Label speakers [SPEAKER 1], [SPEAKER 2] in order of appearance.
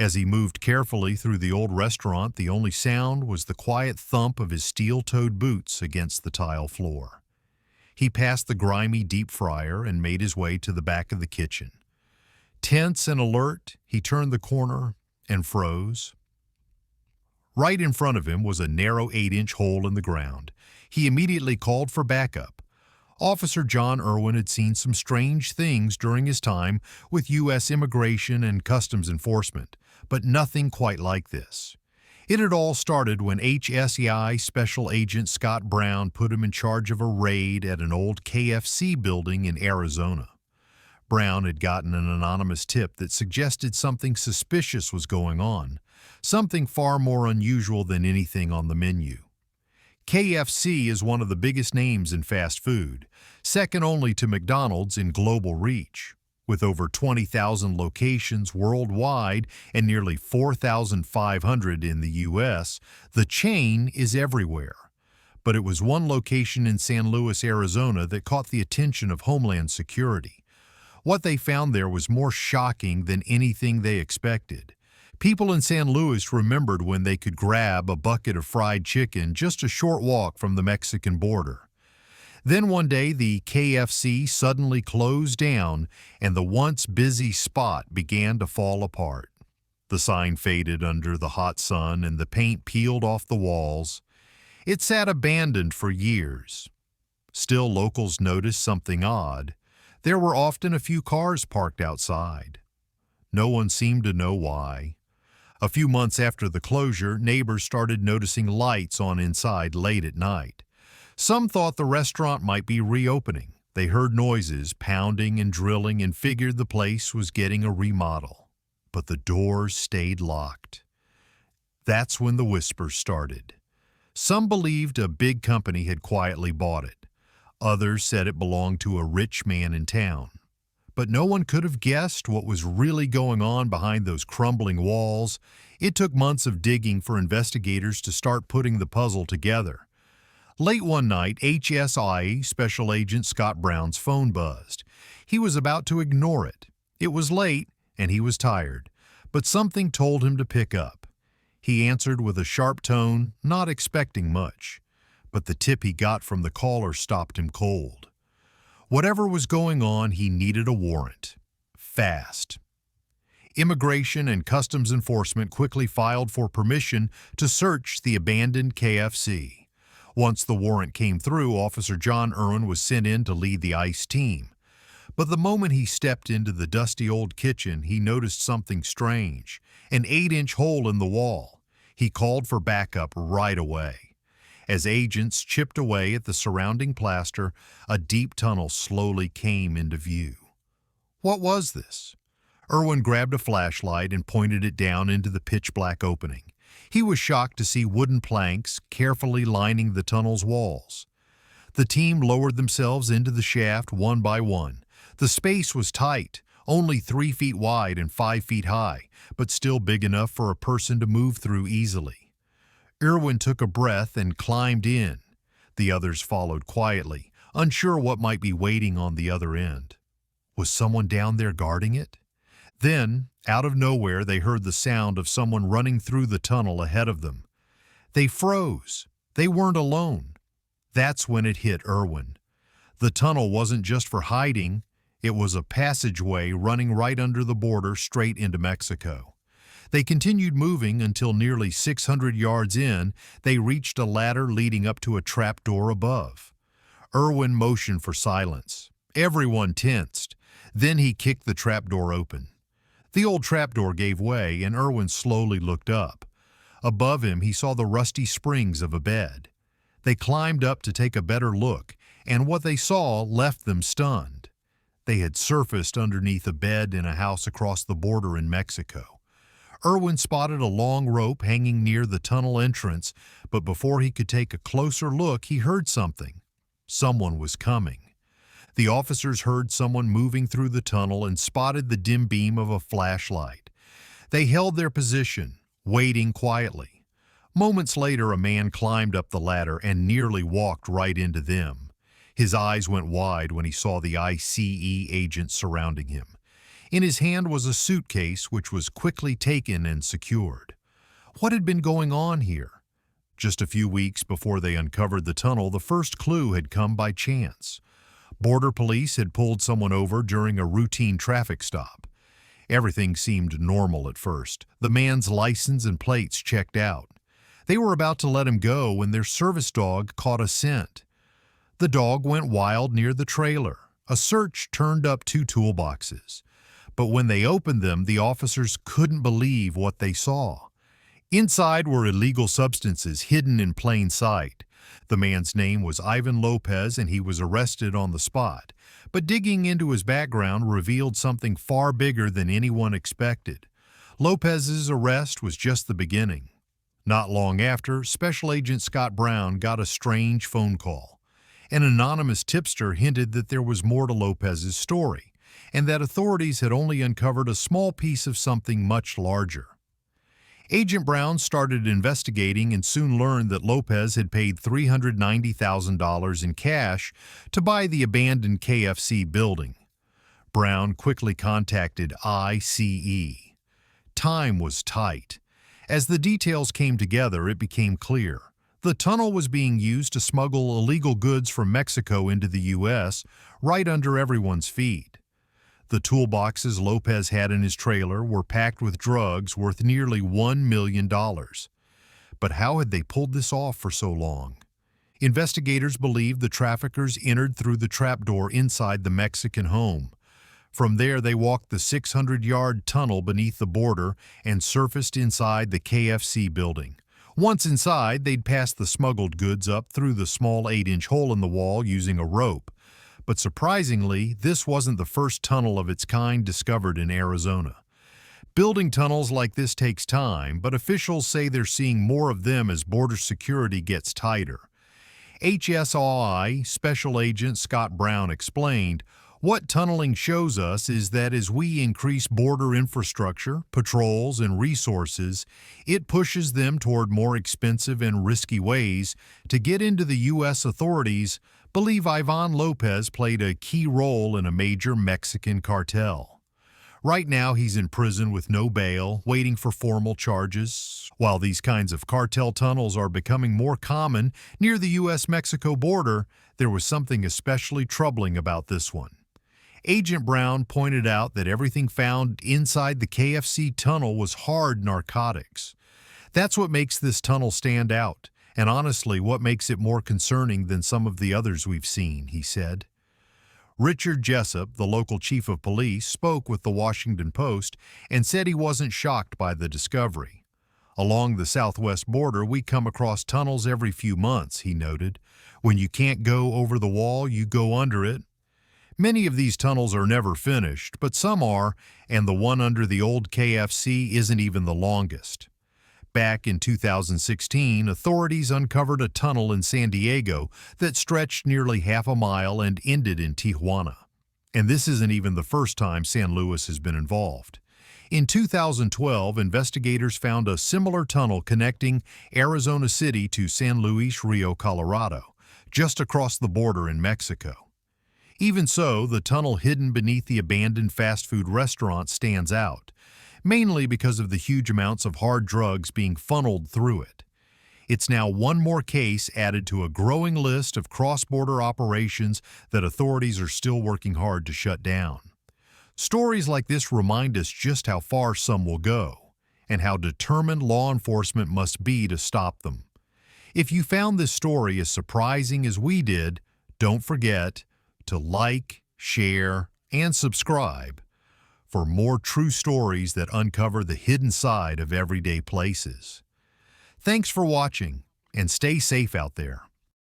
[SPEAKER 1] As he moved carefully through the old restaurant, the only sound was the quiet thump of his steel-toed boots against the tile floor. He passed the grimy deep fryer and made his way to the back of the kitchen. Tense and alert, he turned the corner and froze. Right in front of him was a narrow 8-inch hole in the ground. He immediately called for backup. Officer John Irwin had seen some strange things during his time with U.S. Immigration and Customs Enforcement, but nothing quite like this. It had all started when HSEI Special Agent Scott Brown put him in charge of a raid at an old KFC building in Arizona. Brown had gotten an anonymous tip that suggested something suspicious was going on, something far more unusual than anything on the menu. KFC is one of the biggest names in fast food, second only to McDonald's in global reach. With over 20,000 locations worldwide and nearly 4,500 in the U.S., the chain is everywhere. But it was one location in San Luis, Arizona that caught the attention of Homeland Security. What they found there was more shocking than anything they expected. People in San Luis remembered when they could grab a bucket of fried chicken just a short walk from the Mexican border. Then one day the KFC suddenly closed down and the once busy spot began to fall apart. The sign faded under the hot sun and the paint peeled off the walls. It sat abandoned for years. Still, locals noticed something odd. There were often a few cars parked outside. No one seemed to know why. A few months after the closure, neighbors started noticing lights on inside late at night. Some thought the restaurant might be reopening. They heard noises, pounding and drilling, and figured the place was getting a remodel. But the doors stayed locked. That's when the whispers started. Some believed a big company had quietly bought it. Others said it belonged to a rich man in town. But no one could have guessed what was really going on behind those crumbling walls. It took months of digging for investigators to start putting the puzzle together. Late one night, HSI Special Agent Scott Brown's phone buzzed. He was about to ignore it. It was late, and he was tired, but something told him to pick up. He answered with a sharp tone, not expecting much. But the tip he got from the caller stopped him cold. Whatever was going on, he needed a warrant. Fast. Immigration and Customs Enforcement quickly filed for permission to search the abandoned KFC. Once the warrant came through, Officer John Irwin was sent in to lead the ICE team. But the moment he stepped into the dusty old kitchen, he noticed something strange, an 8-inch hole in the wall. He called for backup right away. As agents chipped away at the surrounding plaster, a deep tunnel slowly came into view. What was this? Irwin grabbed a flashlight and pointed it down into the pitch-black opening. He was shocked to see wooden planks carefully lining the tunnel's walls. The team lowered themselves into the shaft one by one. The space was tight, only 3 feet wide and 5 feet high, but still big enough for a person to move through easily. Irwin took a breath and climbed in. The others followed quietly, unsure what might be waiting on the other end. Was someone down there guarding it? Then, out of nowhere, they heard the sound of someone running through the tunnel ahead of them. They froze. They weren't alone. That's when it hit Irwin. The tunnel wasn't just for hiding. It was a passageway running right under the border straight into Mexico. They continued moving until nearly 600 yards in, they reached a ladder leading up to a trapdoor above. Irwin motioned for silence. Everyone tensed. Then he kicked the trapdoor open. The old trapdoor gave way, and Irwin slowly looked up. Above him, he saw the rusty springs of a bed. They climbed up to take a better look, and what they saw left them stunned. They had surfaced underneath a bed in a house across the border in Mexico. Irwin spotted a long rope hanging near the tunnel entrance, but before he could take a closer look, he heard something. Someone was coming. The officers heard someone moving through the tunnel and spotted the dim beam of a flashlight. They held their position, waiting quietly. Moments later, a man climbed up the ladder and nearly walked right into them. His eyes went wide when he saw the ICE agents surrounding him. In his hand was a suitcase which was quickly taken and secured. What had been going on here? Just a few weeks before they uncovered the tunnel, the first clue had come by chance. Border police had pulled someone over during a routine traffic stop. Everything seemed normal at first. The man's license and plates checked out. They were about to let him go when their service dog caught a scent. The dog went wild near the trailer. A search turned up 2 toolboxes. But when they opened them, the officers couldn't believe what they saw. Inside were illegal substances hidden in plain sight. The man's name was Ivan Lopez, and he was arrested on the spot. But digging into his background revealed something far bigger than anyone expected. Lopez's arrest was just the beginning. Not long after, Special Agent Scott Brown got a strange phone call. An anonymous tipster hinted that there was more to Lopez's story, and that authorities had only uncovered a small piece of something much larger. Agent Brown started investigating and soon learned that Lopez had paid $390,000 in cash to buy the abandoned KFC building. Brown quickly contacted ICE. Time was tight. As the details came together, it became clear. The tunnel was being used to smuggle illegal goods from Mexico into the U.S. right under everyone's feet. The toolboxes Lopez had in his trailer were packed with drugs worth nearly $1 million. But how had they pulled this off for so long? Investigators believe the traffickers entered through the trapdoor inside the Mexican home. From there, they walked the 600-yard tunnel beneath the border and surfaced inside the KFC building. Once inside, they'd pass the smuggled goods up through the small 8-inch hole in the wall using a rope. But surprisingly, this wasn't the first tunnel of its kind discovered in Arizona. Building tunnels like this takes time, but officials say they're seeing more of them as border security gets tighter. HSAI Special Agent Scott Brown explained, "What tunneling shows us is that as we increase border infrastructure, patrols, and resources, it pushes them toward more expensive and risky ways to get into the U.S. Authorities believe Ivan Lopez played a key role in a major Mexican cartel. Right now, he's in prison with no bail, waiting for formal charges. While these kinds of cartel tunnels are becoming more common near the U.S.-Mexico border, there was something especially troubling about this one. Agent Brown pointed out that everything found inside the KFC tunnel was hard narcotics. That's what makes this tunnel stand out, and honestly, what makes it more concerning than some of the others we've seen," he said. Richard Jessup, the local chief of police, spoke with the Washington Post and said he wasn't shocked by the discovery. "Along the southwest border, we come across tunnels every few months," he noted. "When you can't go over the wall, you go under it. Many of these tunnels are never finished, but some are, and the one under the old KFC isn't even the longest." Back in 2016, authorities uncovered a tunnel in San Diego that stretched nearly half a mile and ended in Tijuana. And this isn't even the first time San Luis has been involved. In 2012, investigators found a similar tunnel connecting Arizona City to San Luis Rio, Colorado, just across the border in Mexico. Even so, the tunnel hidden beneath the abandoned fast food restaurant stands out, mainly because of the huge amounts of hard drugs being funneled through it. It's now one more case added to a growing list of cross-border operations that authorities are still working hard to shut down. Stories like this remind us just how far some will go, and how determined law enforcement must be to stop them. If you found this story as surprising as we did, don't forget to like, share, and subscribe for more true stories that uncover the hidden side of everyday places. Thanks for watching, and stay safe out there.